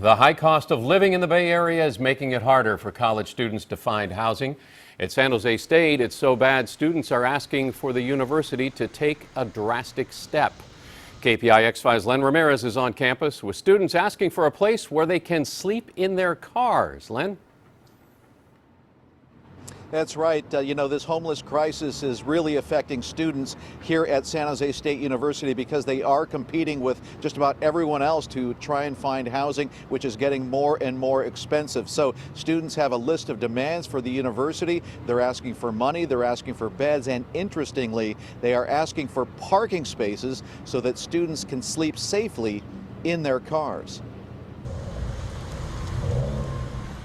The high cost of living in the Bay Area is making it harder for college students to find housing. At San Jose State, it's so bad students are asking for the university to take a drastic step. KPIX5's Len Ramirez is on campus with students asking for a place where they can sleep in their cars. Len? That's right. This homeless crisis is really affecting students here at San Jose State University because they are competing with just about everyone else to try and find housing, which is getting more and more expensive. So students have a list of demands for the university. They're asking for money, they're asking for beds, and interestingly, they are asking for parking spaces so that students can sleep safely in their cars.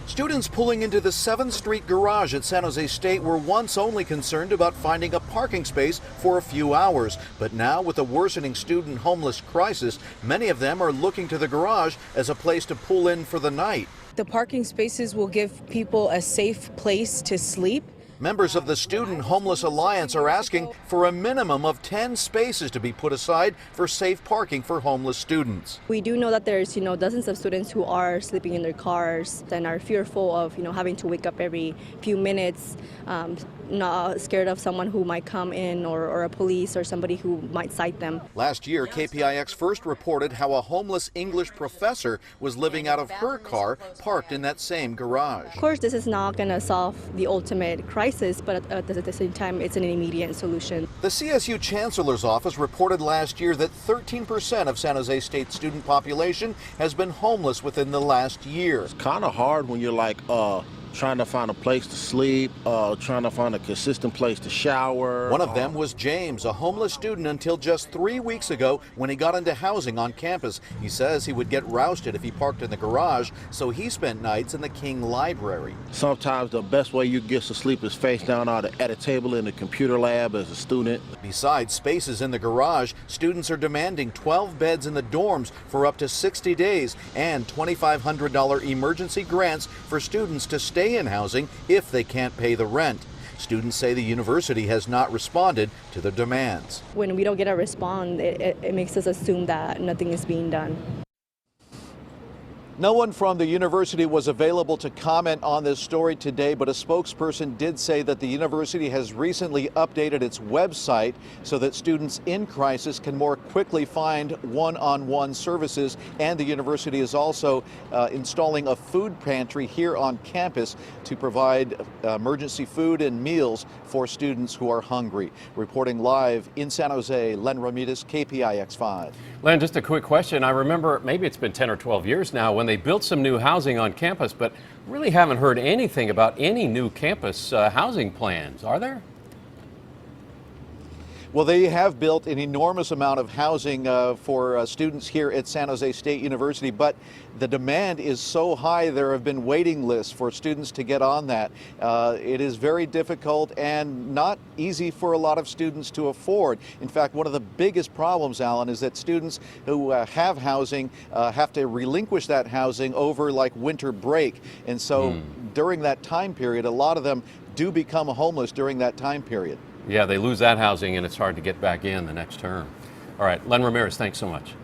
Students pulling into the 7th Street garage at San Jose State were once only concerned about finding a parking space for a few hours. But now, with a worsening student homeless crisis, many of them are looking to the garage as a place to pull in for the night. The parking spaces will give people a safe place to sleep. Members of the Student Homeless Alliance are asking for a minimum of 10 spaces to be put aside for safe parking for homeless students. We do know that there's, dozens of students who are sleeping in their cars and are fearful of, having to wake up every few minutes, not scared of someone who might come in or a police or somebody who might cite them. Last year, KPIX first reported how a homeless English professor was living out of her car parked in that same garage. Of course, this is not going to solve the ultimate crisis, but at the same time, it's an immediate solution. The CSU Chancellor's Office reported last year that 13% of San Jose State student population has been homeless within the last year. It's kind of hard when you're like trying to find a place to sleep, trying to find a consistent place to shower. One of them was James, a homeless student until just 3 weeks ago when he got into housing on campus. He says he would get rousted if he parked in the garage, so he spent nights in the King Library. Sometimes the best way you get to sleep is face down at a table in the computer lab as a student. Besides spaces in the garage, students are demanding 12 beds in the dorms for up to 60 days and $2,500 emergency grants for students to stay in housing if they can't pay the rent. Students say the university has not responded to their demands. When we don't get a response, it makes us assume that nothing is being done. No one from the university was available to comment on this story today, but a spokesperson did say that the university has recently updated its website so that students in crisis can more quickly find one-on-one services, and the university is also installing a food pantry here on campus to provide emergency food and meals for students who are hungry. Reporting live in San Jose, Len Ramirez, KPIX5. Len, just a quick question. I remember maybe it's been 10 or 12 years now when they built some new housing on campus, but really haven't heard anything about any new campus housing plans, are there? Well, they have built an enormous amount of housing for students here at San Jose State University, but the demand is so high there have been waiting lists for students to get on that. It is very difficult and not easy for a lot of students to afford. In fact, one of the biggest problems, Alan, is that students who have housing have to relinquish that housing over like winter break. And so during that time period, a lot of them do become homeless during that time period. Yeah, they lose that housing and it's hard to get back in the next term. All right, Len Ramirez, thanks so much.